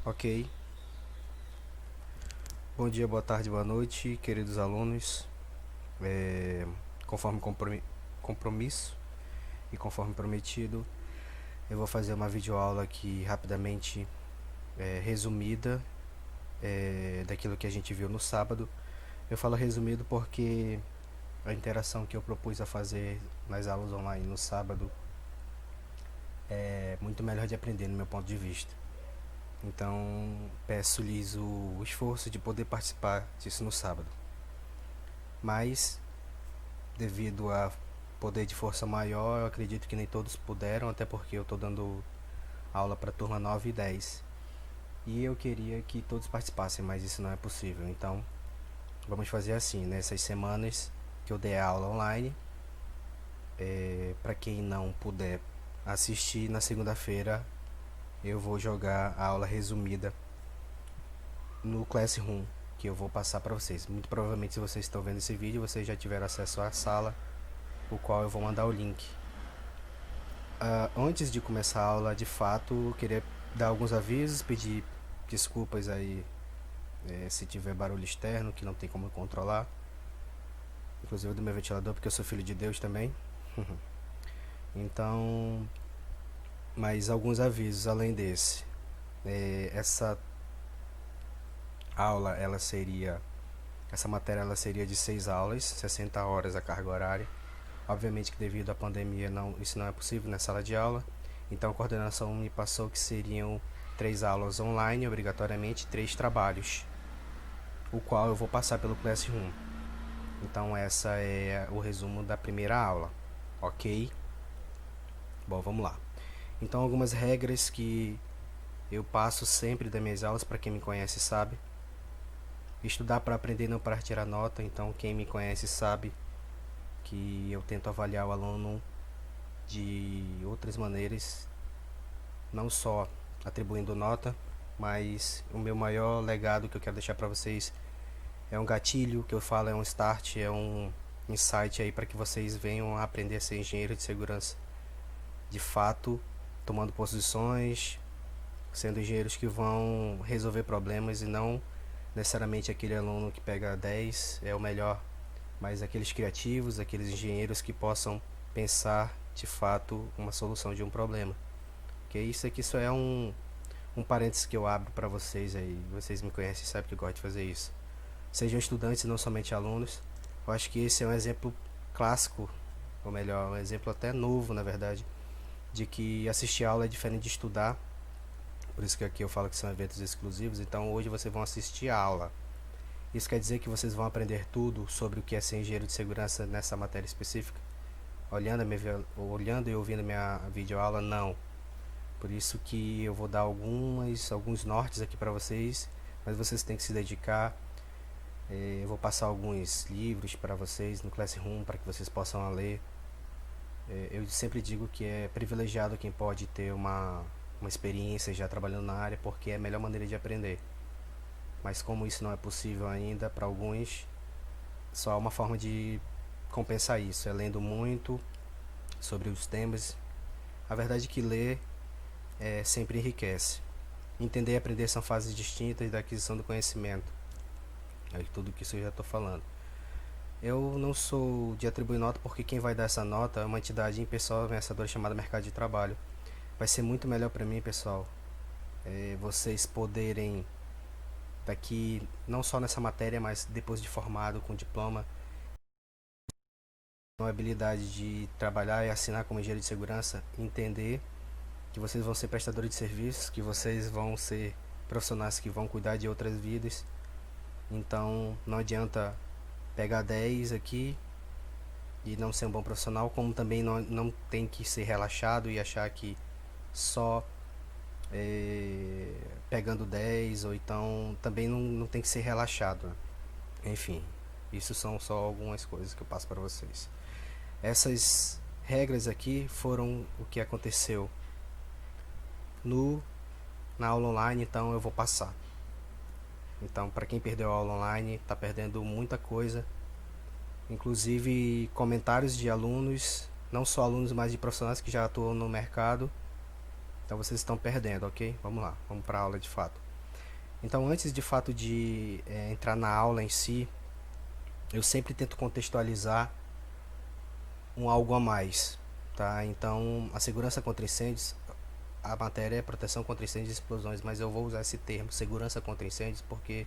Ok. Bom dia, boa tarde, boa noite, queridos alunos. É, Conforme compromisso e conforme prometido, eu vou fazer uma videoaula aqui rapidamente resumida daquilo que a gente viu no sábado. Eu falo resumido porque a interação que eu propus a fazer nas aulas online no sábado é muito melhor de aprender no meu ponto de vista. Então, peço-lhes o esforço de poder participar disso no sábado. Mas, devido a poder de força maior, eu acredito que nem todos puderam, até porque eu estou dando aula para a turma 9 e 10. E eu queria que todos participassem, mas isso não é possível. Então, vamos fazer assim, nessas semanas que eu dei a aula online, para quem não puder assistir, na segunda-feira eu vou jogar a aula resumida no Classroom, que eu vou passar para vocês. Muito provavelmente, se vocês estão vendo esse vídeo, vocês já tiveram acesso à sala, o qual eu vou mandar o link. Antes de começar a aula, de fato, eu queria dar alguns avisos, pedir desculpas aí se tiver barulho externo que não tem como controlar, inclusive do meu ventilador, porque eu sou filho de Deus também. Então, mais alguns avisos além desse. Essa aula, essa matéria ela seria de 6 aulas, 60 horas a carga horária. Obviamente que devido à pandemia isso não é possível na sala de aula. Então a coordenação me passou que seriam 3 aulas online, obrigatoriamente 3 trabalhos, o qual eu vou passar pelo Classroom. Então essa é o resumo da primeira aula, ok? Bom, vamos lá. Então algumas regras que eu passo sempre das minhas aulas, para quem me conhece sabe. Estudar para aprender, não para tirar nota. Então quem me conhece sabe que eu tento avaliar o aluno de outras maneiras, não só atribuindo nota, mas o meu maior legado que eu quero deixar para vocês é um gatilho que eu falo, é um start, é um insight aí para que vocês venham a aprender a ser engenheiro de segurança de fato, tomando posições, sendo engenheiros que vão resolver problemas e não necessariamente aquele aluno que pega 10 é o melhor, mas aqueles criativos, aqueles engenheiros que possam pensar de fato uma solução de um problema. Que isso aqui só é um parênteses que eu abro para vocês aí. Vocês me conhecem e sabem que eu gosto de fazer isso. Sejam estudantes e não somente alunos. Eu acho que esse é um exemplo clássico, ou melhor, um exemplo até novo, na verdade, de que assistir aula é diferente de estudar. Por isso que aqui eu falo que são eventos exclusivos. Então hoje vocês vão assistir a aula. Isso quer dizer que vocês vão aprender tudo sobre o que é ser engenheiro de segurança nessa matéria específica? Olhando e ouvindo minha videoaula? Não. Por isso que eu vou dar alguns nortes aqui para vocês, mas vocês têm que se dedicar. Eu vou passar alguns livros para vocês no Classroom para que vocês possam ler. Eu sempre digo que é privilegiado quem pode ter uma experiência já trabalhando na área, porque é a melhor maneira de aprender. Mas como isso não é possível ainda para alguns, só há uma forma de compensar isso, é lendo muito sobre os temas. A verdade é que ler sempre enriquece. Entender e aprender são fases distintas da aquisição do conhecimento. É tudo que isso eu já estou falando. Eu não sou de atribuir nota, porque quem vai dar essa nota é uma entidade impessoal vencedora chamada mercado de trabalho. Vai ser muito melhor para mim, pessoal, vocês poderem daqui, não só nessa matéria, mas depois de formado com diploma, com a habilidade de trabalhar e assinar como engenheiro de segurança, entender que vocês vão ser prestadores de serviços, que vocês vão ser profissionais que vão cuidar de outras vidas. Então não adianta pegar 10 aqui e não ser um bom profissional, como também não tem que ser relaxado e achar que só pegando 10, ou então também não tem que ser relaxado. Enfim, isso são só algumas coisas que eu passo para vocês. Essas regras aqui foram o que aconteceu na aula online, então eu vou passar. Então, para quem perdeu a aula online, está perdendo muita coisa, inclusive comentários de alunos, não só alunos, mas de profissionais que já atuam no mercado. Então vocês estão perdendo, ok? Vamos lá, vamos para a aula de fato. Então, antes de fato de entrar na aula em si, eu sempre tento contextualizar um algo a mais, tá? Então, a segurança contra incêndios, a matéria é proteção contra incêndios e explosões, mas eu vou usar esse termo, segurança contra incêndios, porque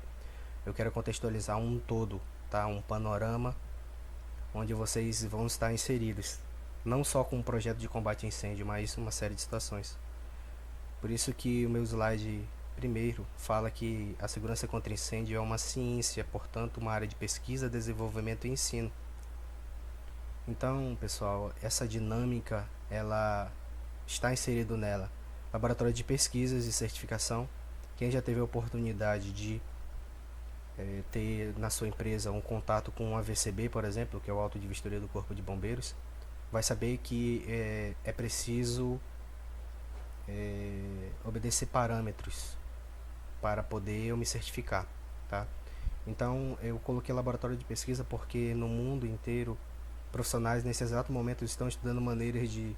eu quero contextualizar um todo, tá? Um panorama onde vocês vão estar inseridos, não só com um projeto de combate a incêndio, mas uma série de situações. Por isso que o meu slide primeiro fala que a segurança contra incêndio é uma ciência, portanto, uma área de pesquisa, desenvolvimento e ensino. Então, pessoal, essa dinâmica ela está inserido nela. Laboratório de pesquisas e certificação. Quem já teve a oportunidade de ter na sua empresa um contato com o AVCB, por exemplo, que é o Auto de Vistoria do Corpo de Bombeiros, vai saber que é preciso obedecer parâmetros para poder eu me certificar, tá? Então eu coloquei laboratório de pesquisa porque no mundo inteiro profissionais nesse exato momento estão estudando maneiras de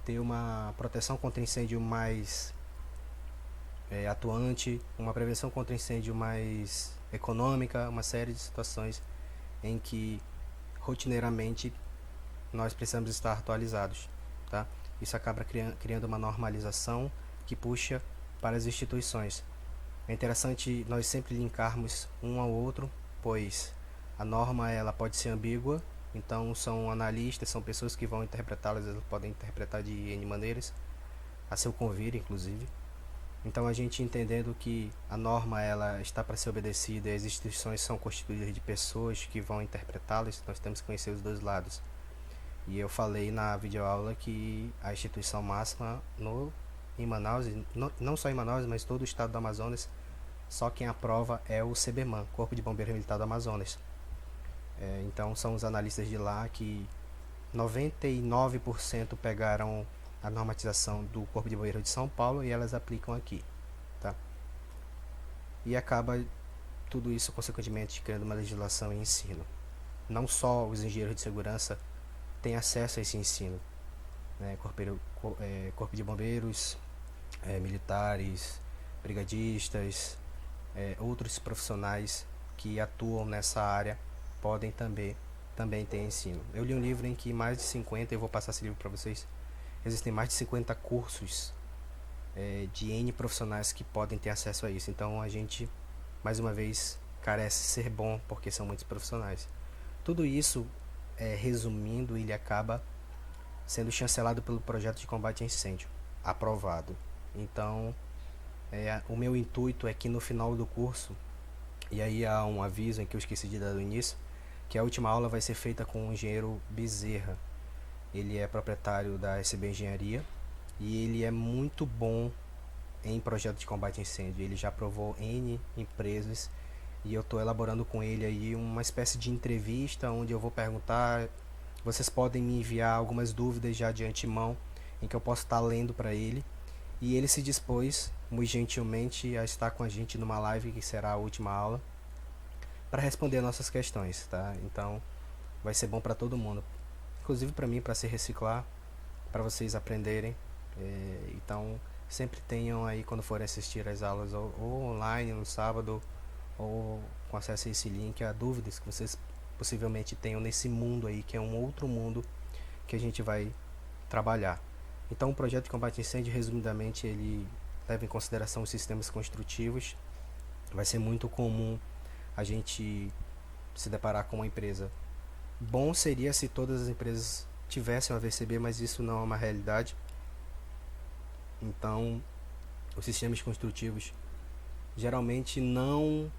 ter uma proteção contra incêndio mais atuante, uma prevenção contra incêndio mais econômica, uma série de situações em que rotineiramente nós precisamos estar atualizados, tá? Isso acaba criando uma normalização que puxa para as instituições. É interessante nós sempre linkarmos um ao outro, pois a norma ela pode ser ambígua, então são analistas, são pessoas que vão interpretá-las, elas podem interpretar de N maneiras, a seu convir, inclusive. Então a gente entendendo que a norma ela está para ser obedecida e as instituições são constituídas de pessoas que vão interpretá-las, nós temos que conhecer os dois lados. E eu falei na videoaula que a instituição máxima em Manaus, não só em Manaus, mas todo o estado do Amazonas, só quem aprova é o CBMAN, Corpo de Bombeiros Militar do Amazonas. Então são os analistas de lá que 99% pegaram a normatização do Corpo de Bombeiros de São Paulo e elas aplicam aqui, tá? E acaba tudo isso consequentemente criando uma legislação e ensino. Não só os engenheiros de segurança têm acesso a esse ensino, né? Corpo de Bombeiros, militares, brigadistas, outros profissionais que atuam nessa área podem também ter ensino. Eu li um livro em que mais de 50, eu vou passar esse livro para vocês, existem mais de 50 cursos de N profissionais que podem ter acesso a isso. Então a gente, mais uma vez, carece ser bom porque são muitos profissionais. Tudo isso, resumindo, ele acaba sendo chancelado pelo projeto de combate a incêndio, aprovado. Então, o meu intuito é que no final do curso, e aí há um aviso em que eu esqueci de dar no início, que a última aula vai ser feita com o engenheiro Bezerra. Ele é proprietário da SB Engenharia e ele é muito bom em projeto de combate a incêndio. Ele já aprovou N empresas e eu estou elaborando com ele aí uma espécie de entrevista onde eu vou perguntar, vocês podem me enviar algumas dúvidas já de antemão em que eu posso estar lendo para ele, e ele se dispôs muito gentilmente a estar com a gente numa live que será a última aula para responder nossas questões, tá? Então vai ser bom para todo mundo, inclusive para mim, para se reciclar, para vocês aprenderem. Então sempre tenham aí, quando forem assistir as aulas ou online no sábado ou com acesso a esse link, a dúvidas que vocês possivelmente tenham nesse mundo aí, que é um outro mundo que a gente vai trabalhar. Então o projeto de combate a incêndio, resumidamente, ele leva em consideração os sistemas construtivos. Vai ser muito comum a gente se deparar com uma empresa. Bom seria se todas as empresas tivessem um AVCB, mas isso não é uma realidade. Então os sistemas construtivos geralmente não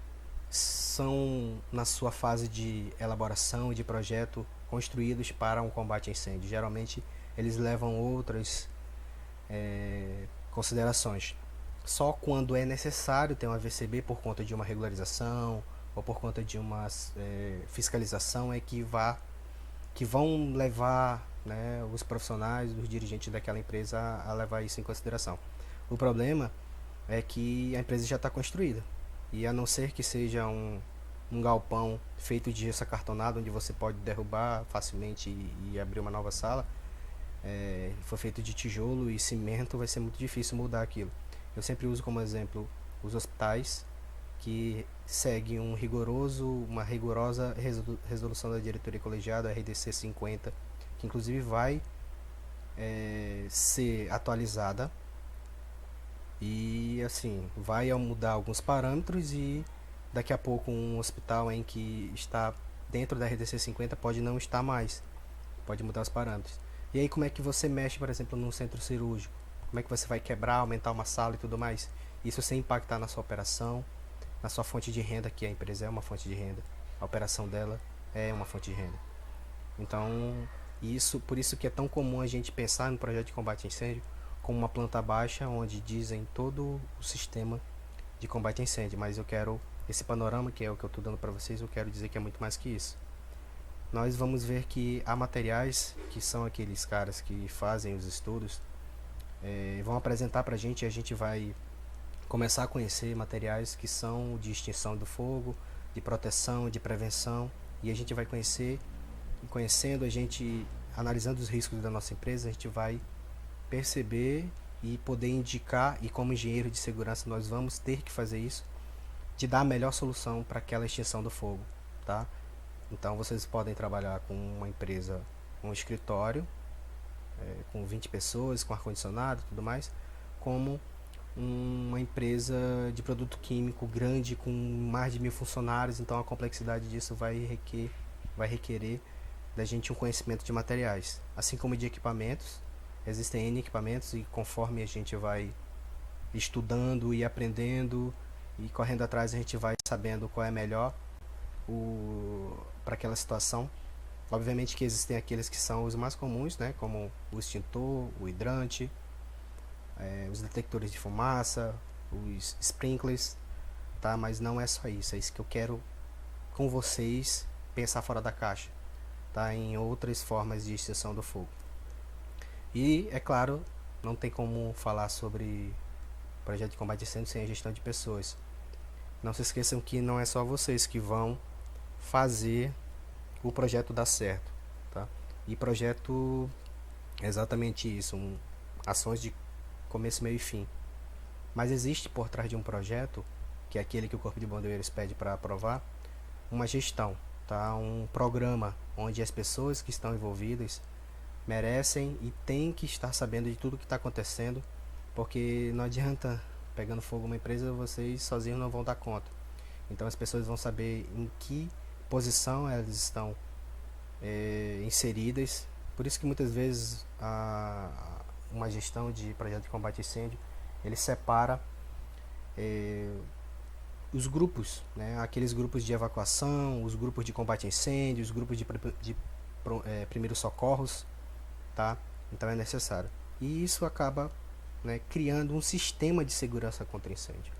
são, na sua fase de elaboração e de projeto, construídos para um combate a incêndio. Geralmente eles levam outras considerações. Só quando é necessário ter um AVCB por conta de uma regularização ou por conta de uma fiscalização é que vão levar, né, os profissionais, os dirigentes daquela empresa a levar isso em consideração. O problema é que a empresa já está construída, e a não ser que seja um galpão feito de gesso acartonado, onde você pode derrubar facilmente e abrir uma nova sala, for feito de tijolo e cimento, vai ser muito difícil mudar aquilo. Eu sempre uso como exemplo os hospitais que segue uma rigorosa resolução da diretoria colegiada, a RDC 50, que inclusive vai ser atualizada e assim vai mudar alguns parâmetros, e daqui a pouco um hospital em que está dentro da RDC 50 pode não estar mais, pode mudar os parâmetros. E aí como é que você mexe, por exemplo, num centro cirúrgico? Como é que você vai quebrar, aumentar uma sala e tudo mais? Isso sem impactar na sua operação, na sua fonte de renda, que a empresa é uma fonte de renda, a operação dela é uma fonte de renda. Então, por isso que é tão comum a gente pensar no projeto de combate a incêndio como uma planta baixa, onde dizem todo o sistema de combate a incêndio, mas esse panorama, que é o que eu estou dando para vocês, eu quero dizer que é muito mais que isso. Nós vamos ver que há materiais, que são aqueles caras que fazem os estudos, vão apresentar para a gente, e a gente vai começar a conhecer materiais que são de extinção do fogo, de proteção, de prevenção, e a gente vai conhecendo, a gente analisando os riscos da nossa empresa, a gente vai perceber e poder indicar, e como engenheiro de segurança nós vamos ter que fazer isso, de dar a melhor solução para aquela extinção do fogo, tá? Então vocês podem trabalhar com uma empresa, um escritório, com 20 pessoas, com ar-condicionado e tudo mais, como uma empresa de produto químico grande com mais de 1000 funcionários. Então a complexidade disso vai requerer da gente um conhecimento de materiais, assim como de equipamentos. Existem N equipamentos, e conforme a gente vai estudando e aprendendo e correndo atrás, a gente vai sabendo qual é melhor para aquela situação. Obviamente que existem aqueles que são os mais comuns, né, como o extintor, o hidrante, os detectores de fumaça, os sprinklers, tá? Mas não é só isso, é isso que eu quero com vocês, pensar fora da caixa, tá? Em outras formas de extinção do fogo. E, é claro, não tem como falar sobre projeto de combate a incêndio sem a gestão de pessoas. Não se esqueçam que não é só vocês que vão fazer o projeto dar certo, tá? E projeto é exatamente isso, ações de começo, meio e fim. Mas existe por trás de um projeto, que é aquele que o Corpo de Bombeiros pede para aprovar, uma gestão, tá? Um programa onde as pessoas que estão envolvidas merecem e têm que estar sabendo de tudo que está acontecendo, porque não adianta pegando fogo uma empresa, vocês sozinhos não vão dar conta. Então as pessoas vão saber em que posição elas estão inseridas. Por isso que muitas vezes uma gestão de projeto de combate a incêndio, ele separa os grupos, né? Aqueles grupos de evacuação, os grupos de combate a incêndio, os grupos de primeiros socorros, tá? Então é necessário. E isso acaba, né, criando um sistema de segurança contra incêndio.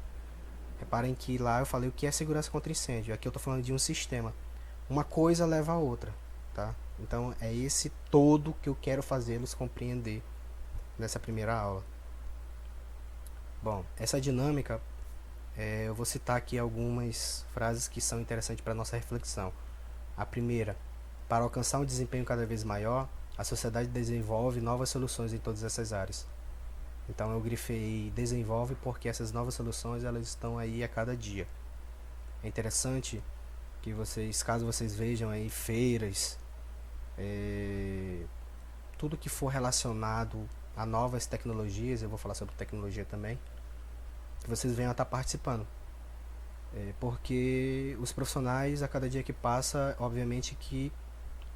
Reparem que lá eu falei o que é segurança contra incêndio. Aqui eu estou falando de um sistema. Uma coisa leva a outra, tá? Então é esse todo que eu quero fazê-los compreender nessa primeira aula. Bom, essa dinâmica, eu vou citar aqui algumas frases que são interessantes para nossa reflexão. A primeira: para alcançar um desempenho cada vez maior, a sociedade desenvolve novas soluções em todas essas áreas. Então eu grifei desenvolve porque essas novas soluções elas estão aí a cada dia. É interessante que caso vocês vejam aí feiras, tudo que for relacionado a novas tecnologias, eu vou falar sobre tecnologia também, que vocês venham a estar participando. Porque os profissionais, a cada dia que passa, obviamente que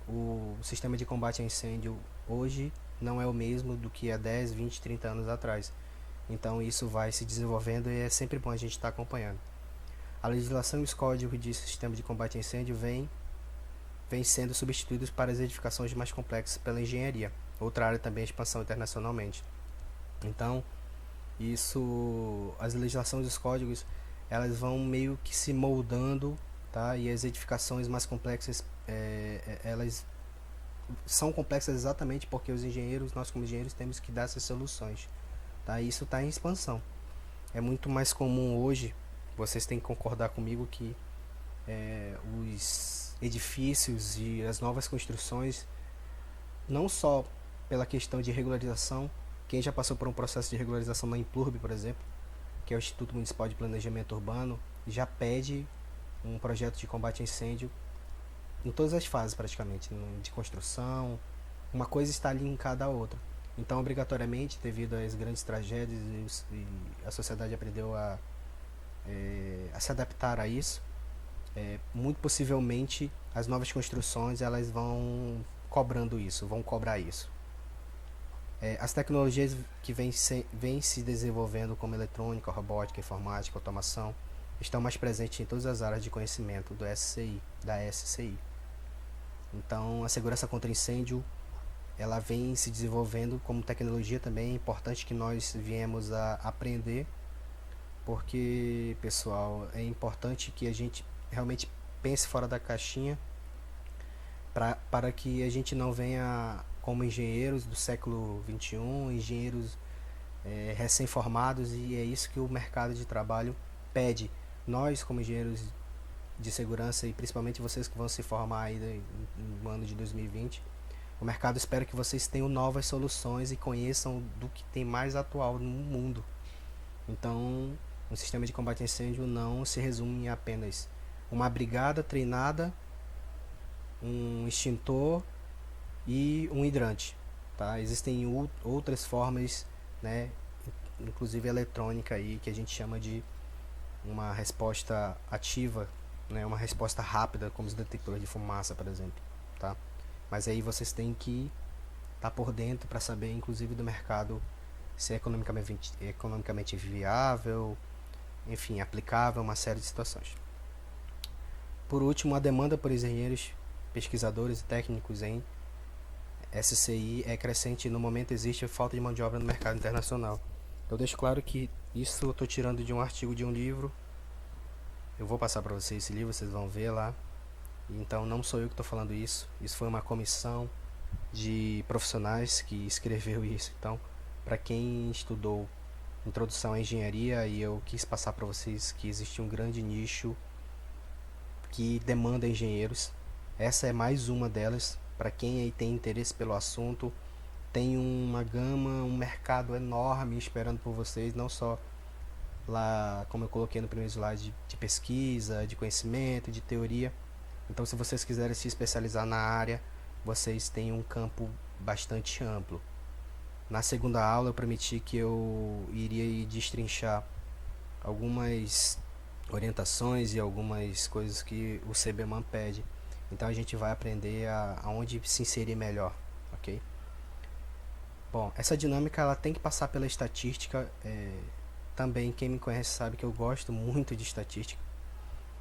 o sistema de combate a incêndio hoje não é o mesmo do que há 10, 20, 30 anos atrás. Então isso vai se desenvolvendo e é sempre bom a gente estar acompanhando. A legislação e os códigos de sistema de combate a incêndio vem sendo substituídos para as edificações mais complexas pela engenharia. Outra área também é a expansão internacionalmente. Então, as legislações e os códigos, elas vão meio que se moldando, tá? E as edificações mais complexas, elas são complexas exatamente porque nós como engenheiros temos que dar essas soluções, tá? Isso está em expansão. É muito mais comum hoje, vocês têm que concordar comigo que os edifícios e as novas construções, não só pela questão de regularização, quem já passou por um processo de regularização na Implurb, por exemplo, que é o Instituto Municipal de Planejamento Urbano, já pede um projeto de combate a incêndio em todas as fases praticamente, de construção, uma coisa está linkada à outra. Então, obrigatoriamente, devido às grandes tragédias e a sociedade aprendeu a se adaptar a isso, muito possivelmente as novas construções elas vão cobrando isso, vão cobrar isso. As tecnologias que vêm se desenvolvendo, como eletrônica, robótica, informática, automação, estão mais presentes em todas as áreas de conhecimento do SCI, da SCI. Então, a segurança contra incêndio ela vem se desenvolvendo como tecnologia também. É importante que nós viemos a aprender, porque, pessoal, é importante que a gente realmente pense fora da caixinha para que a gente não venha como engenheiros do século XXI, engenheiros recém-formados, e é isso que o mercado de trabalho pede. Nós, como engenheiros de segurança, e principalmente vocês que vão se formar aí no ano de 2020, o mercado espera que vocês tenham novas soluções e conheçam do que tem mais atual no mundo. Então, um sistema de combate a incêndio não se resume em apenas uma brigada treinada, um extintor e um hidrante, tá? Existem outras formas, né, inclusive eletrônica aí, que a gente chama de uma resposta ativa, né, uma resposta rápida, como os detectores de fumaça, por exemplo, tá? Mas aí vocês têm que estar por dentro para saber, inclusive, do mercado, se é economicamente viável, enfim, aplicável a uma série de situações. Por último, a demanda por engenheiros, pesquisadores e técnicos em SCI é crescente e no momento existe falta de mão de obra no mercado internacional. Eu deixo claro que isso eu estou tirando de um artigo de um livro. Eu vou passar para vocês esse livro, vocês vão ver lá. Então não sou eu que estou falando isso. Isso foi uma comissão de profissionais que escreveu isso. Então, para quem estudou introdução à engenharia, e eu quis passar para vocês que existe um grande nicho que demanda engenheiros. Essa é mais uma delas. Para quem aí tem interesse pelo assunto, tem uma gama, um mercado enorme esperando por vocês, não só lá, como eu coloquei no primeiro slide, de pesquisa, de conhecimento, de teoria. Então, se vocês quiserem se especializar na área, vocês têm um campo bastante amplo. Na segunda aula eu prometi que eu iria destrinchar algumas orientações e algumas coisas que o CBMAN pede. Então a gente vai aprender aonde se inserir melhor, ok? Bom, essa dinâmica ela tem que passar pela estatística. Também quem me conhece sabe que eu gosto muito de estatística.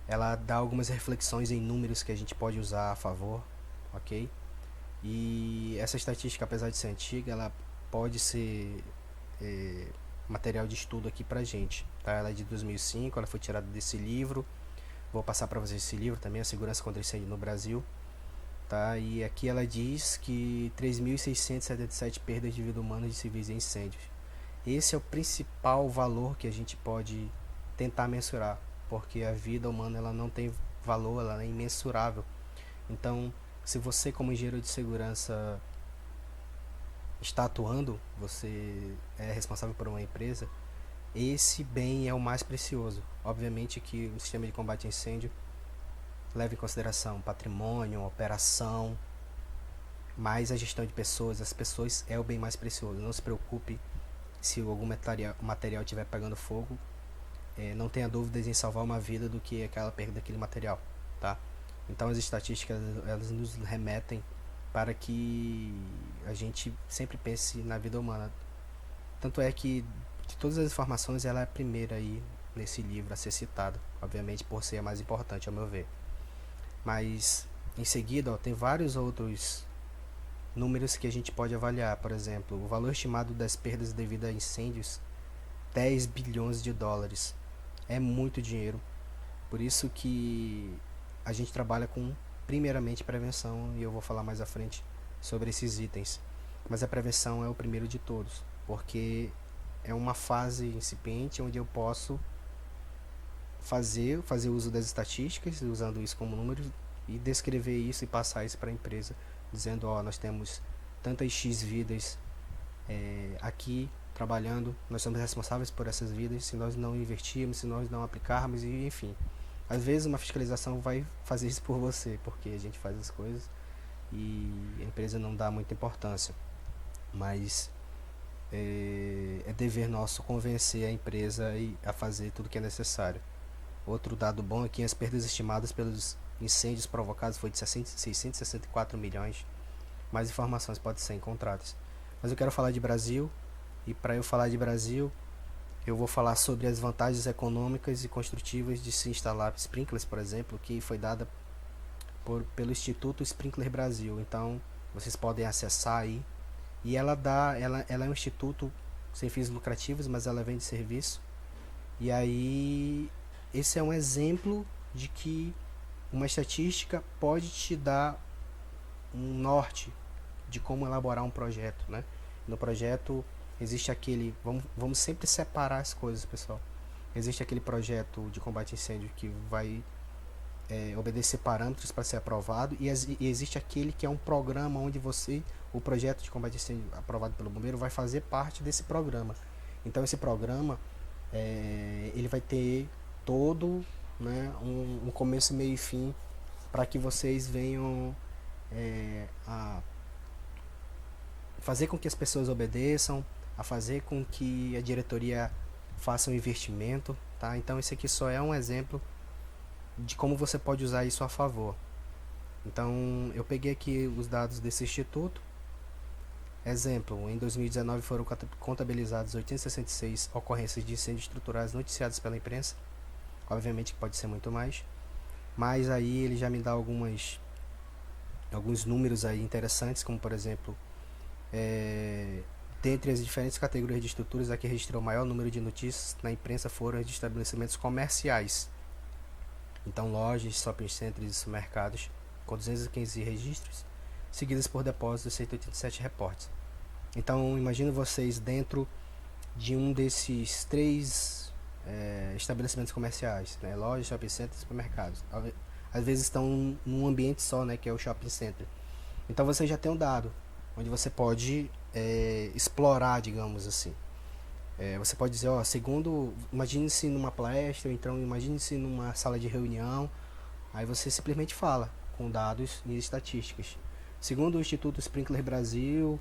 Ela dá algumas reflexões em números que a gente pode usar a favor, ok? E essa estatística, apesar de ser antiga, ela pode ser material de estudo aqui pra gente, tá? Ela é de 2005, ela foi tirada desse livro. Vou passar para vocês esse livro também, A Segurança contra Incêndio no Brasil, tá? E aqui ela diz que 3.677 perdas de vida humana de civis em incêndios. Esse é o principal valor que a gente pode tentar mensurar, porque a vida humana ela não tem valor, ela é imensurável. Então, se você como engenheiro de segurança está atuando, você é responsável por uma empresa, esse bem é o mais precioso. Obviamente que o sistema de combate a incêndio leva em consideração patrimônio, operação, mas a gestão de pessoas, as pessoas é o bem mais precioso. Não se preocupe se algum material estiver pegando fogo, não tenha dúvidas em salvar uma vida do que aquela perda daquele material, tá? Então as estatísticas elas nos remetem para que a gente sempre pense na vida humana. Tanto é que de todas as informações ela é a primeira aí nesse livro a ser citada, obviamente por ser a mais importante ao meu ver. Mas em seguida tem vários outros números que a gente pode avaliar. Por exemplo, o valor estimado das perdas devido a incêndios, 10 bilhões de dólares. É muito dinheiro. Por isso que a gente trabalha com primeiramente prevenção, e eu vou falar mais à frente sobre esses itens. Mas a prevenção é o primeiro de todos, porque é uma fase incipiente onde eu posso fazer uso das estatísticas, usando isso como número, e descrever isso e passar isso para a empresa, dizendo, nós temos tantas X vidas aqui, trabalhando, nós somos responsáveis por essas vidas, se nós não investirmos, se nós não aplicarmos, e enfim. Às vezes uma fiscalização vai fazer isso por você, porque a gente faz as coisas e a empresa não dá muita importância. Mas é dever nosso convencer a empresa a fazer tudo que é necessário. Outro dado bom é que as perdas estimadas pelos incêndios provocados foi de 664 milhões. Mais informações podem ser encontradas. Mas eu quero falar de Brasil, e para eu falar de Brasil, eu vou falar sobre as vantagens econômicas e construtivas de se instalar sprinklers, por exemplo, que foi dada pelo Instituto Sprinkler Brasil. Então, vocês podem acessar aí. E ela é um instituto sem fins lucrativos, mas ela vende serviço. E aí, esse é um exemplo de que uma estatística pode te dar um norte de como elaborar um projeto, né? No projeto existe aquele, vamos sempre separar as coisas, pessoal. Existe aquele projeto de combate a incêndio que vai obedecer parâmetros para ser aprovado, e existe aquele que é um programa onde o projeto de combate a incêndio aprovado pelo bombeiro vai fazer parte desse programa. Então esse programa ele vai ter todo, né, um começo, meio e fim, para que vocês venham a fazer com que as pessoas obedeçam, a fazer com que a diretoria faça um investimento, tá? Então esse aqui só é um exemplo de como você pode usar isso a favor. Então eu peguei aqui os dados desse instituto. Exemplo, em 2019 foram contabilizadas 866 ocorrências de incêndios estruturais noticiadas pela imprensa. Obviamente que pode ser muito mais, mas aí ele já me dá alguns números aí interessantes, como por exemplo, dentre as diferentes categorias de estruturas, a que registrou o maior número de notícias na imprensa foram as de estabelecimentos comerciais. Então, lojas, shopping centers e supermercados, com 215 registros, seguidas por depósitos de 187 reportes. Então, imagino vocês dentro de um desses três estabelecimentos comerciais, né? Lojas, shopping centers e supermercados. Às vezes estão num ambiente só, né? Que é o shopping center. Então, você já tem um dado onde você pode explorar, digamos assim. Você pode dizer, imagine-se numa palestra, ou então imagine-se numa sala de reunião, aí você simplesmente fala com dados e estatísticas. Segundo o Instituto Sprinkler Brasil,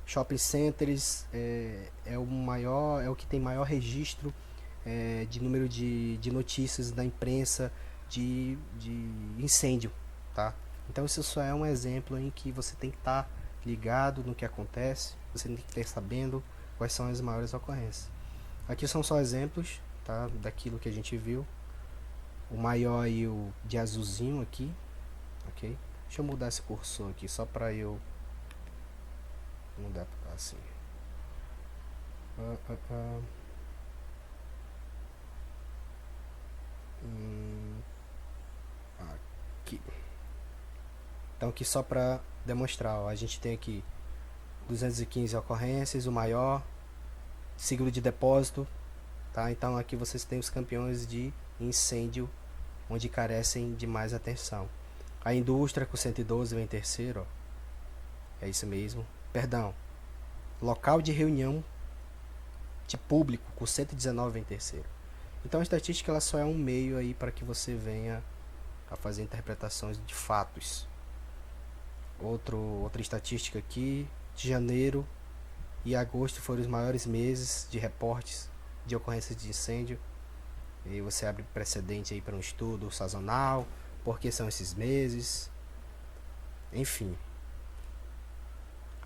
shopping centers é o que tem maior registro de número de notícias da imprensa de incêndio, tá? Então isso só é um exemplo em que você tem que estar ligado no que acontece, você tem que estar sabendo quais são as maiores ocorrências. Aqui são só exemplos, tá, daquilo que a gente viu. O maior e o de azulzinho aqui, ok? Deixa eu mudar esse cursor aqui só para eu mudar assim. Aqui. Então aqui só para demonstrar, a gente tem aqui 215 ocorrências, o maior, siglo de depósito, tá? Então aqui vocês têm os campeões de incêndio, onde carecem de mais atenção. A indústria com 112 vem em terceiro, é isso mesmo. Perdão, local de reunião de público com 119 vem em terceiro. Então a estatística ela só é um meio aí para que você venha a fazer interpretações de fatos. Outra estatística aqui, de janeiro e agosto foram os maiores meses de reportes de ocorrências de incêndio. E você abre precedente aí para um estudo sazonal, porque são esses meses, enfim.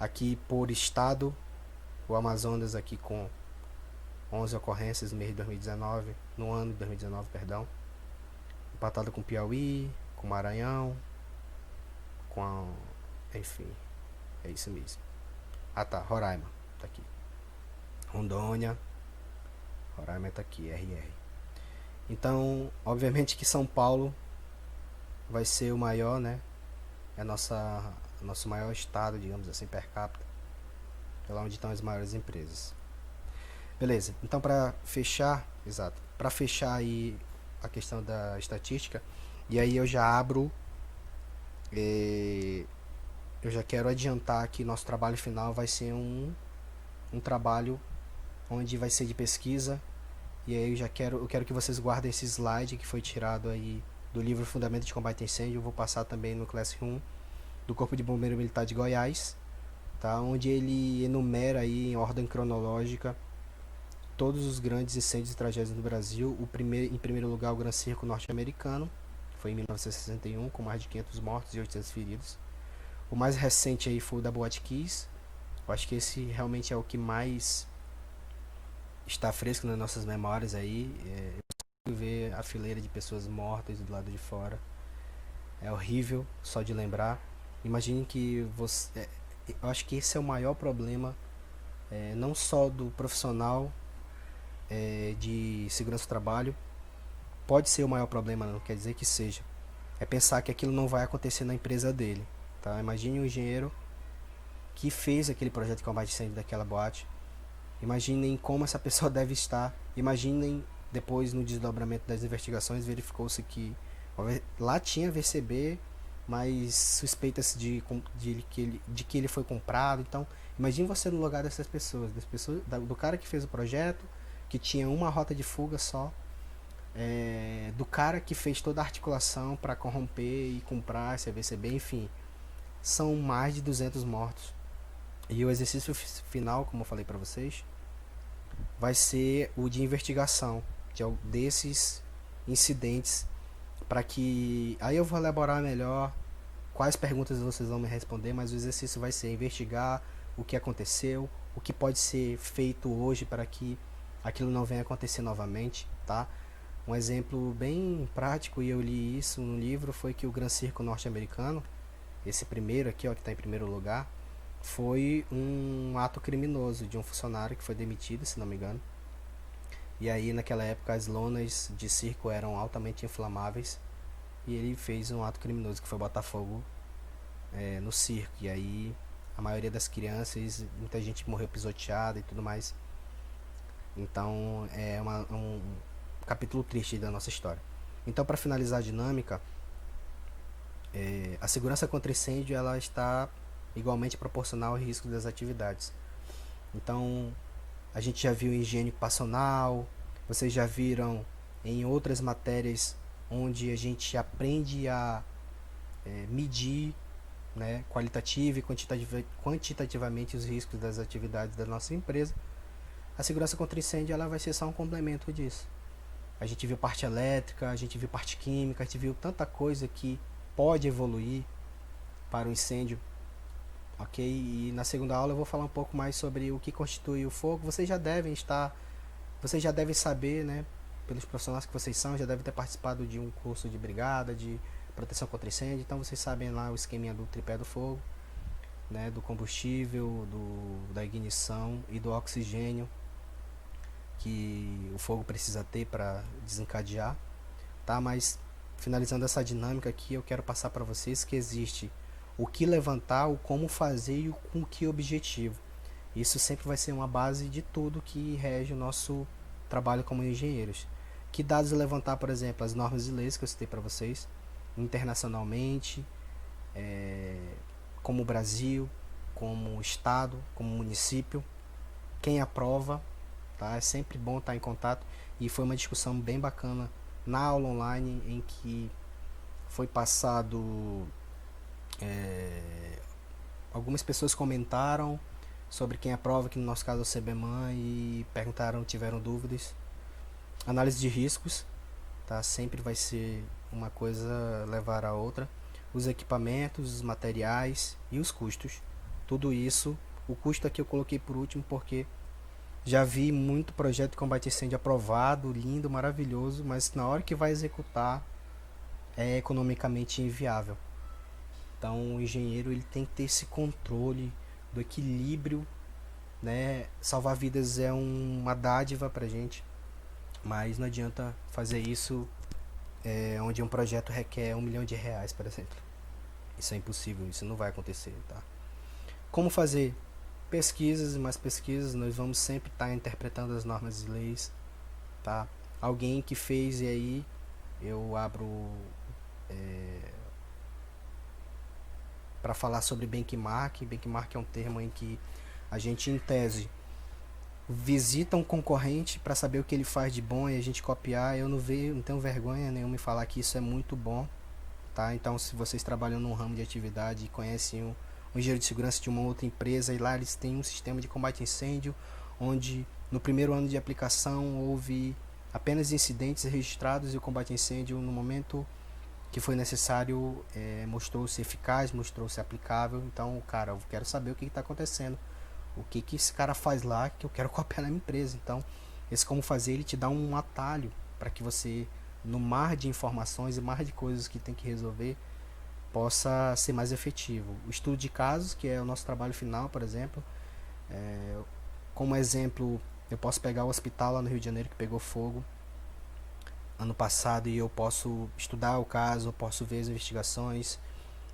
Aqui por estado, o Amazonas aqui com 11 ocorrências no mês de 2019, no ano de 2019, perdão. Empatado com Piauí, com Maranhão, enfim, é isso mesmo. Ah tá, Roraima, tá aqui. Rondônia, Roraima tá aqui, RR. Então, obviamente que São Paulo vai ser o maior, né? É nosso maior estado, digamos assim, per capita. É lá onde estão as maiores empresas. Beleza, então para fechar aí a questão da estatística, e aí eu já abro, eu já quero adiantar que nosso trabalho final vai ser um trabalho onde vai ser de pesquisa. E aí eu quero que vocês guardem esse slide que foi tirado aí do livro Fundamento de Combate a Incêndio. Eu vou passar também no Classroom do Corpo de Bombeiro Militar de Goiás, tá? Onde ele enumera aí em ordem cronológica todos os grandes incêndios e tragédias no Brasil. Em primeiro lugar, o Gran Circo norte-americano, foi em 1961, com mais de 500 mortos e 800 feridos. O mais recente aí foi o da Boate Kiss. Eu acho que esse realmente é o que mais está fresco nas nossas memórias aí. Eu ver a fileira de pessoas mortas do lado de fora. É horrível só de lembrar. Imagine que você. Eu acho que esse é o maior problema, não só do profissional de segurança do trabalho. Pode ser o maior problema, não quer dizer que seja. É pensar que aquilo não vai acontecer na empresa dele. Tá? Imagine um engenheiro que fez aquele projeto de combate a incêndio daquela boate. Imaginem como essa pessoa deve estar. Imaginem depois no desdobramento das investigações verificou-se que lá tinha VCB, mas suspeita-se de que ele foi comprado. Então, imagine você no lugar dessas pessoas, do cara que fez o projeto, que tinha uma rota de fuga só, do cara que fez toda a articulação para corromper e comprar esse VCB, enfim. São mais de 200 mortos. E o exercício final, como eu falei para vocês, vai ser o de investigação desses incidentes, para que aí eu vou elaborar melhor quais perguntas vocês vão me responder, mas o exercício vai ser investigar o que aconteceu, o que pode ser feito hoje para que aquilo não venha acontecer novamente, tá? Um exemplo bem prático, e eu li isso no livro, foi que o Gran Circo norte-americano, esse primeiro aqui, ó, que está em primeiro lugar, foi um ato criminoso de um funcionário que foi demitido, se não me engano. E aí naquela época as lonas de circo eram altamente inflamáveis e ele fez um ato criminoso que foi botar fogo no circo. E aí a maioria das crianças, muita gente morreu pisoteada e tudo mais. Então é um capítulo triste da nossa história. Então, para finalizar a dinâmica, a segurança contra incêndio ela está igualmente proporcional ao risco das atividades. Então, a gente já viu em higiene ocupacional, vocês já viram em outras matérias onde a gente aprende a medir, né, qualitativa e quantitativamente os riscos das atividades da nossa empresa. A segurança contra incêndio ela vai ser só um complemento disso. A gente viu parte elétrica, a gente viu parte química, a gente viu tanta coisa que pode evoluir para o incêndio. Ok? E na segunda aula eu vou falar um pouco mais sobre o que constitui o fogo. Vocês já devem saber, né, pelos profissionais que vocês são, já devem ter participado de um curso de brigada, de proteção contra incêndio. Então vocês sabem lá o esqueminha do tripé do fogo, né, do combustível, da ignição e do oxigênio que o fogo precisa ter para desencadear, tá? Mas finalizando essa dinâmica aqui, eu quero passar para vocês que existe o que levantar, o como fazer e com que objetivo. Isso sempre vai ser uma base de tudo que rege o nosso trabalho como engenheiros. Que dados levantar, por exemplo, as normas e leis que eu citei para vocês, internacionalmente, como o Brasil, como Estado, como município, quem aprova, tá? É sempre bom estar em contato, e foi uma discussão bem bacana na aula online em que foi passado, algumas pessoas comentaram sobre quem aprova, que no nosso caso é o CBMAN, e tiveram dúvidas. Análise de riscos, tá? Sempre vai ser uma coisa levar a outra. Os equipamentos, os materiais e os custos. Tudo isso, o custo aqui eu coloquei por último porque já vi muito projeto de combate a incêndio aprovado, lindo, maravilhoso, mas na hora que vai executar é economicamente inviável. Então o engenheiro ele tem que ter esse controle do equilíbrio, né? Salvar vidas é uma dádiva pra gente, mas não adianta fazer isso onde um projeto requer R$ 1 milhão, por exemplo. Isso é impossível, isso não vai acontecer, tá? Como fazer? Pesquisas e mais pesquisas, nós vamos sempre estar interpretando as normas e leis, tá? Alguém que fez, e aí eu abro para falar sobre benchmark. Benchmark é um termo em que a gente, em tese, visita um concorrente para saber o que ele faz de bom e a gente copiar. Eu não tenho vergonha nenhuma em falar que isso é muito bom, tá? Então, se vocês trabalham num ramo de atividade e conhecem um engenheiro de segurança de uma outra empresa, e lá eles têm um sistema de combate a incêndio, onde no primeiro ano de aplicação houve apenas incidentes registrados, e o combate a incêndio, no momento que foi necessário, mostrou-se eficaz, mostrou-se aplicável. Então, cara, eu quero saber o que está acontecendo, o que esse cara faz lá, que eu quero copiar na minha empresa. Então, esse como fazer, ele te dá um atalho para que você, no mar de informações e mar de coisas que tem que resolver, possa ser mais efetivo. O estudo de casos, que é o nosso trabalho final, por exemplo, como exemplo, eu posso pegar o hospital lá no Rio de Janeiro que pegou fogo ano passado, e eu posso estudar o caso, eu posso ver as investigações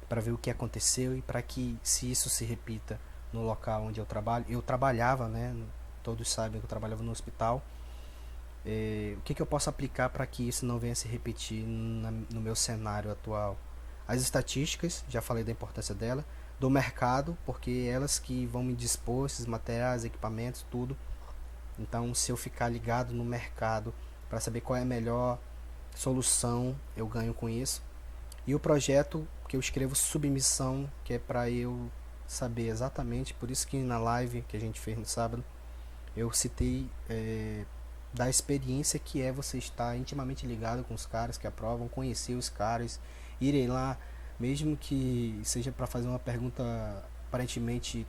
para ver o que aconteceu, e para que, se isso se repita no local onde eu trabalhava, né? Todos sabem que eu trabalhava no hospital. O que eu posso aplicar para que isso não venha se repetir no meu cenário atual? As estatísticas, já falei da importância dela, do mercado, porque elas que vão me dispor esses materiais, equipamentos, tudo. Então, se eu ficar ligado no mercado para saber qual é a melhor solução, eu ganho com isso. E o projeto que eu escrevo, submissão, que é para eu saber exatamente, por isso que na live que a gente fez no sábado, eu citei da experiência que é você estar intimamente ligado com os caras que aprovam, conhecer os caras, irem lá, mesmo que seja para fazer uma pergunta aparentemente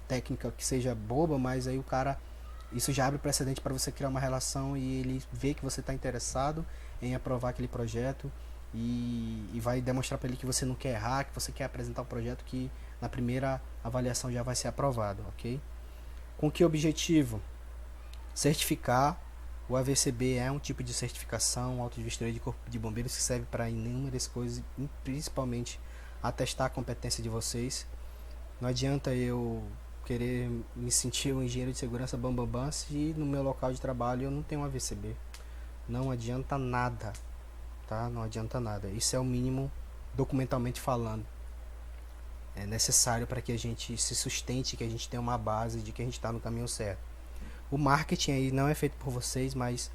técnica, que seja boba, mas aí o cara, isso já abre precedente para você criar uma relação, e ele vê que você está interessado em aprovar aquele projeto, e vai demonstrar para ele que você não quer errar, que você quer apresentar um projeto que na primeira avaliação já vai ser aprovado, ok? Com que objetivo? Certificar. O AVCB é um tipo de certificação, auto de vistoria de corpo de bombeiros, que serve para inúmeras coisas, principalmente atestar a competência de vocês. Não adianta eu querer me sentir um engenheiro de segurança bambambam se no meu local de trabalho eu não tenho um AVCB. Não adianta nada, tá? Não adianta nada. Isso é o mínimo documentalmente falando. É necessário para que a gente se sustente, que a gente tenha uma base de que a gente está no caminho certo. O marketing aí não é feito por vocês, mas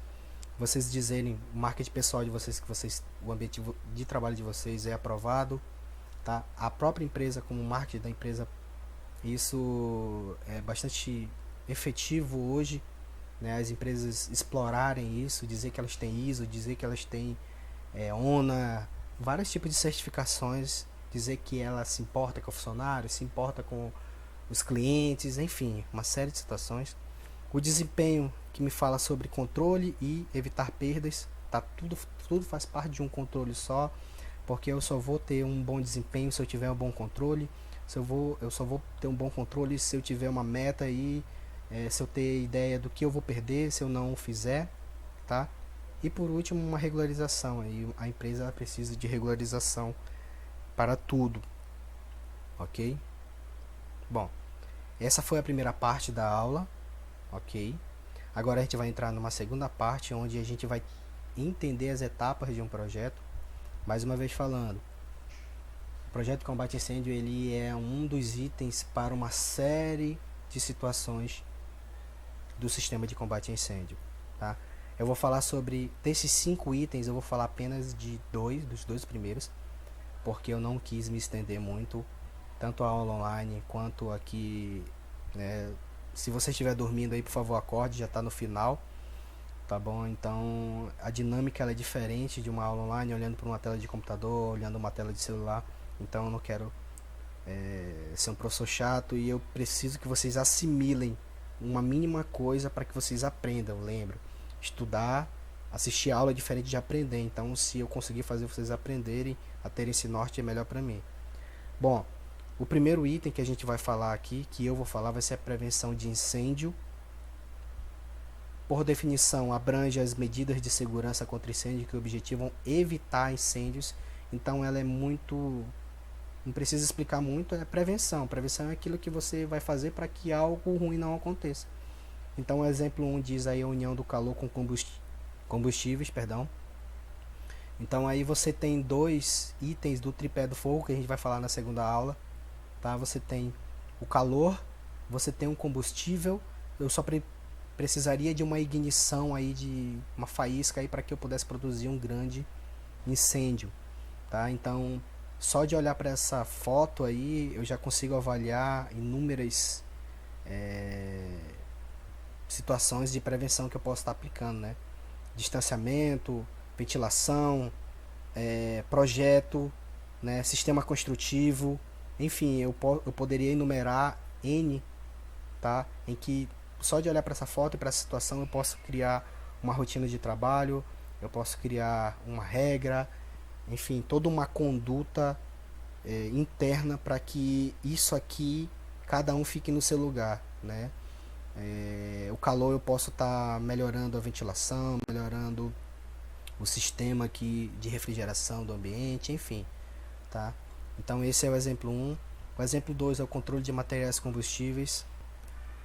vocês dizerem, o marketing pessoal de vocês, que o ambiente de trabalho de vocês é aprovado, tá? A própria empresa, como marketing da empresa, isso é bastante efetivo hoje, né? As empresas explorarem isso, dizer que elas têm ISO, dizer que elas têm ONA, vários tipos de certificações, dizer que ela se importa com o funcionário, se importa com os clientes, enfim, uma série de situações. O desempenho, que me fala sobre controle e evitar perdas, tá? Tudo faz parte de um controle só, porque eu só vou ter um bom desempenho se eu tiver um bom controle. Eu só vou ter um bom controle se eu tiver uma meta, e se eu ter ideia do que eu vou perder se eu não o fizer, tá? E por último, uma regularização. Aí a empresa precisa de regularização para tudo, ok? Bom, essa foi a primeira parte da aula, ok? Agora a gente vai entrar numa segunda parte, onde a gente vai entender as etapas de um projeto. Mais uma vez falando, o projeto de combate a incêndio, ele é um dos itens para uma série de situações do sistema de combate a incêndio, tá? Eu vou falar sobre, desses 5 itens, eu vou falar apenas de dos dois primeiros, porque eu não quis me estender muito, tanto a aula online quanto aqui, né? Se você estiver dormindo aí, por favor, acorde, já está no final, tá bom? Então, a dinâmica ela é diferente de uma aula online, olhando para uma tela de computador, olhando uma tela de celular. Então, eu não quero ser um professor chato, e eu preciso que vocês assimilem uma mínima coisa para que vocês aprendam. Lembra, estudar, assistir aula é diferente de aprender. Então, se eu conseguir fazer vocês aprenderem a terem esse norte, é melhor para mim. Bom, o primeiro item que a gente vai falar aqui, que eu vou falar, vai ser a prevenção de incêndio. Por definição, abrange as medidas de segurança contra incêndio que objetivam evitar incêndios. Então ela é muito, não precisa explicar muito, é prevenção. Prevenção é aquilo que você vai fazer para que algo ruim não aconteça. Então o exemplo 1 diz aí a união do calor com combustíveis, perdão. Então aí você tem 2 itens do tripé do fogo, que a gente vai falar na segunda aula, tá? Você tem o calor, você tem um combustível, e você tem eu só precisaria de uma ignição aí, de uma faísca aí para que eu pudesse produzir um grande incêndio, tá? Então, só de olhar para essa foto aí, eu já consigo avaliar inúmeras situações de prevenção que eu posso estar aplicando, né? Distanciamento, ventilação, projeto, né? Sistema construtivo, enfim, eu poderia enumerar N, tá? Em que só de olhar para essa foto e para essa situação eu posso criar uma rotina de trabalho, eu posso criar uma regra, enfim, toda uma conduta interna para que isso aqui cada um fique no seu lugar, né? O calor eu posso estar melhorando a ventilação, melhorando o sistema aqui de refrigeração do ambiente, enfim, tá? Então esse é o exemplo 1. O exemplo 2 é o controle de materiais combustíveis.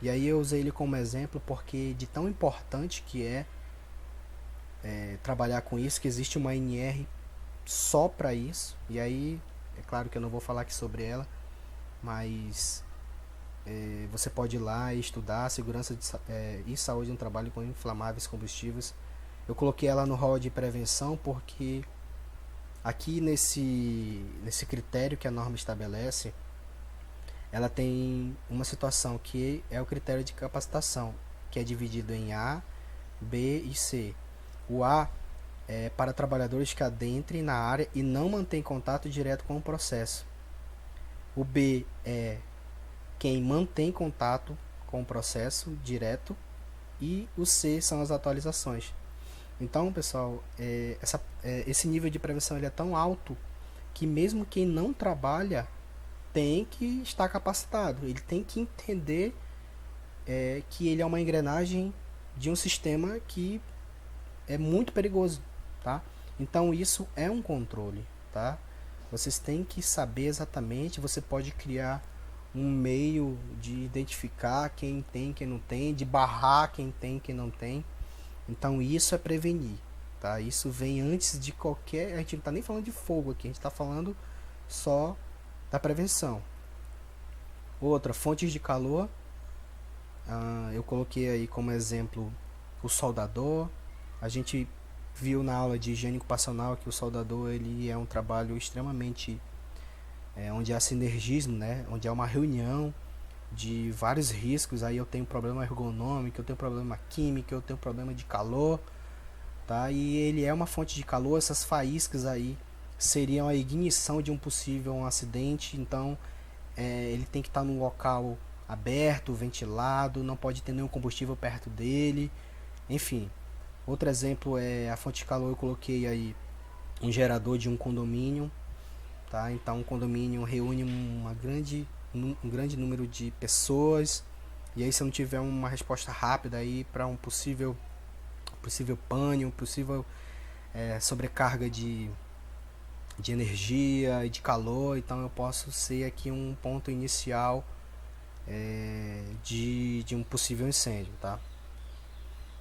E aí eu usei ele como exemplo porque de tão importante que trabalhar com isso, que existe uma NR só para isso. E aí, é claro que eu não vou falar aqui sobre ela, mas você pode ir lá e estudar segurança e saúde no trabalho com inflamáveis combustíveis. Eu coloquei ela no rol de prevenção porque aqui nesse critério que a norma estabelece, ela tem uma situação que é o critério de capacitação, que é dividido em A, B e C. O A é para trabalhadores que adentrem na área e não mantêm contato direto com o processo. O B é quem mantém contato com o processo direto. E o C são as atualizações. Então, pessoal, esse nível de prevenção ele é tão alto que mesmo quem não trabalha tem que estar capacitado. Ele tem que entender que ele é uma engrenagem de um sistema que é muito perigoso, tá? Então isso é um controle, tá? Vocês têm que saber exatamente. Você pode criar um meio de identificar quem tem, quem não tem, de barrar quem tem, quem não tem. Então isso é prevenir, tá? Isso vem antes de qualquer... A gente não está nem falando de fogo aqui, a gente está falando só da prevenção. Outra, fontes de calor. Eu coloquei aí como exemplo o soldador. A gente viu na aula de higiene ocupacional que o soldador ele é um trabalho extremamente onde há sinergismo, né? Onde há uma reunião de vários riscos. Aí eu tenho problema ergonômico, eu tenho problema químico, eu tenho problema de calor, tá? E ele é uma fonte de calor. Essas faíscas aí seriam a ignição de um possível acidente. Então ele tem que estar num local aberto, ventilado, não pode ter nenhum combustível perto dele, enfim. Outro exemplo é a fonte de calor. Eu coloquei aí um gerador de um condomínio, tá? Então um condomínio reúne um grande número de pessoas, e aí se eu não tiver uma resposta rápida aí para um possível pane, possível sobrecarga de energia e de calor, então eu posso ser aqui um ponto inicial de um possível incêndio, tá?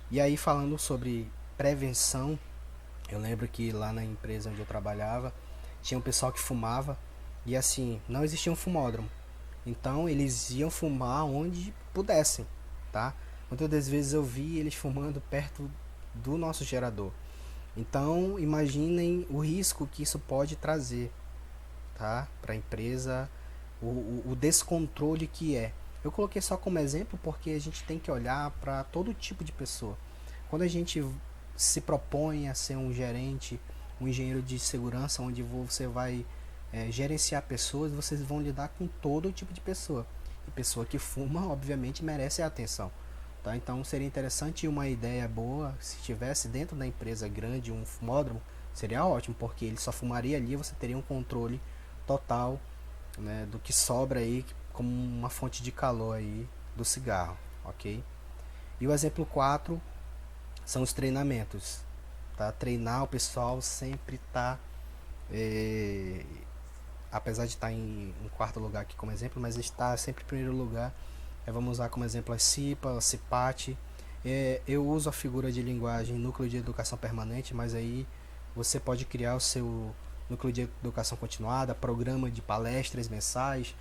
E aí, falando sobre prevenção, eu lembro que lá na empresa onde eu trabalhava tinha um pessoal que fumava, e assim, não existia um fumódromo, então eles iam fumar onde pudessem, tá? Muitas das vezes eu vi eles fumando perto do nosso gerador. Então imaginem o risco que isso pode trazer, tá? Para a empresa, o descontrole que é. Eu coloquei só como exemplo porque a gente tem que olhar para todo tipo de pessoa. Quando a gente se propõe a ser um gerente, um engenheiro de segurança, onde você vai gerenciar pessoas, vocês vão lidar com todo tipo de pessoa. E pessoa que fuma, obviamente, merece a atenção. Tá? Então seria interessante, uma ideia boa, se tivesse dentro da empresa grande um fumódromo, seria ótimo, porque ele só fumaria ali, você teria um controle total, né, do que sobra aí como uma fonte de calor aí do cigarro, ok? E o exemplo 4 são os treinamentos, tá? Treinar o pessoal sempre tá, apesar de estar em quarto lugar aqui como exemplo, mas está sempre em primeiro lugar. Vamos usar como exemplo a CIPA, a CIPAT. Eu uso a figura de linguagem núcleo de educação permanente, mas aí você pode criar o seu núcleo de educação continuada, programa de palestras mensais,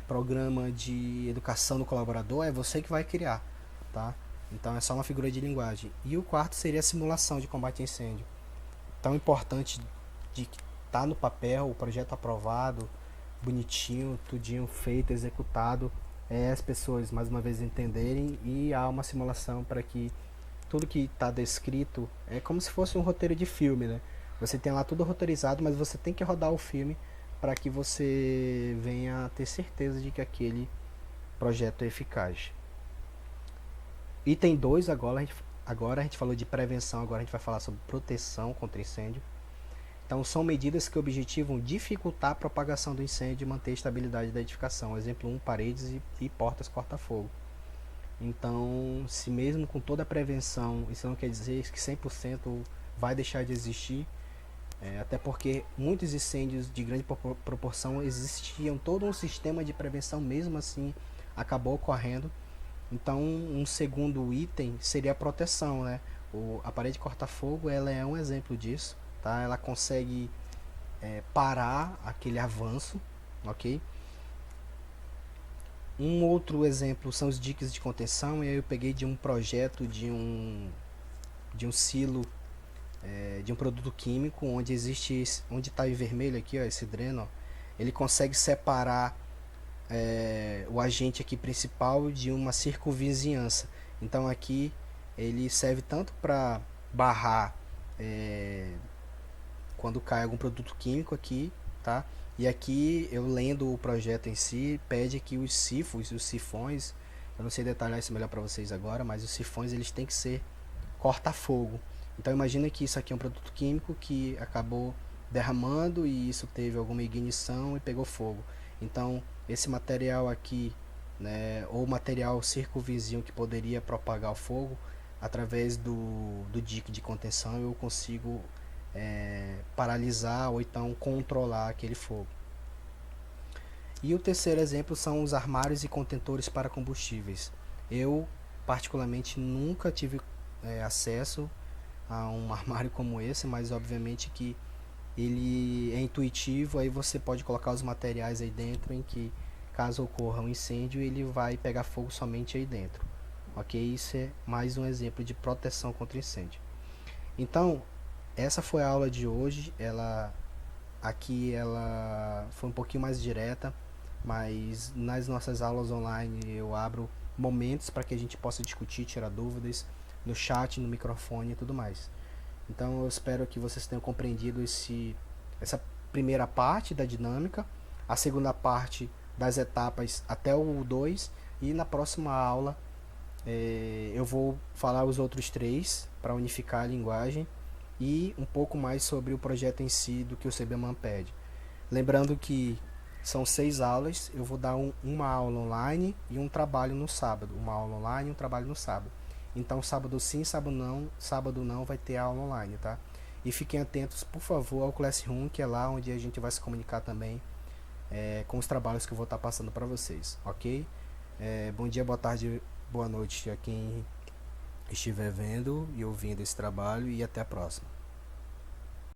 programa de educação do colaborador, é você que vai criar, tá? Então é só uma figura de linguagem. E o quarto seria a simulação de combate a incêndio. Tão importante de que tá no papel, o projeto aprovado, bonitinho, tudinho feito, executado, as pessoas mais uma vez entenderem, e há uma simulação para que tudo que está descrito é como se fosse um roteiro de filme, né? Você tem lá tudo roteirizado, mas você tem que rodar o filme para que você venha a ter certeza de que aquele projeto é eficaz. Item 2, agora a gente falou de prevenção, agora a gente vai falar sobre proteção contra incêndio. Então, são medidas que objetivam dificultar a propagação do incêndio e manter a estabilidade da edificação. Exemplo 1, paredes e portas corta-fogo. Então, se mesmo com toda a prevenção, isso não quer dizer que 100% vai deixar de existir, até porque muitos incêndios de grande proporção existiam todo um sistema de prevenção, mesmo assim acabou ocorrendo. Então, um segundo item seria a proteção, né? A parede corta-fogo, ela é um exemplo disso, tá? Ela consegue parar aquele avanço, ok? Um outro exemplo são os diques de contenção, e aí eu peguei de um projeto de um silo de um produto químico, onde existe, onde está em vermelho aqui, ó, esse dreno, ó, ele consegue separar o agente aqui principal de uma circunvizinhança. Então aqui ele serve tanto para barrar quando cai algum produto químico aqui, tá? E aqui eu lendo o projeto em si, pede que os sifões, eu não sei detalhar isso melhor para vocês agora, mas os sifões eles têm que ser corta-fogo. Então imagina que isso aqui é um produto químico que acabou derramando e isso teve alguma ignição e pegou fogo. Então esse material aqui, né, ou material circunvizinho que poderia propagar o fogo, através do dique de contenção eu consigo paralisar ou então controlar aquele fogo. E o terceiro exemplo são os armários e contentores para combustíveis. Eu particularmente nunca tive acesso a um armário como esse, mas obviamente que ele é intuitivo, aí você pode colocar os materiais aí dentro em que caso ocorra um incêndio ele vai pegar fogo somente aí dentro, ok? Isso é mais um exemplo de proteção contra incêndio. Então essa foi a aula de hoje, ela foi um pouquinho mais direta, mas nas nossas aulas online eu abro momentos para que a gente possa discutir, tirar dúvidas no chat, no microfone e tudo mais. Então eu espero que vocês tenham compreendido essa primeira parte da dinâmica, a segunda parte das etapas até o 2, e na próxima aula eu vou falar os outros 3 para unificar a linguagem e um pouco mais sobre o projeto em si do que o CBMAN pede. Lembrando que são 6 aulas, eu vou dar uma aula online e um trabalho no sábado. Uma aula online e um trabalho no sábado. Então sábado sim, sábado não vai ter aula online, tá? E fiquem atentos, por favor, ao Classroom, que é lá onde a gente vai se comunicar também com os trabalhos que eu vou estar passando para vocês, ok? Bom dia, boa tarde, boa noite a quem estiver vendo e ouvindo esse trabalho, e até a próxima.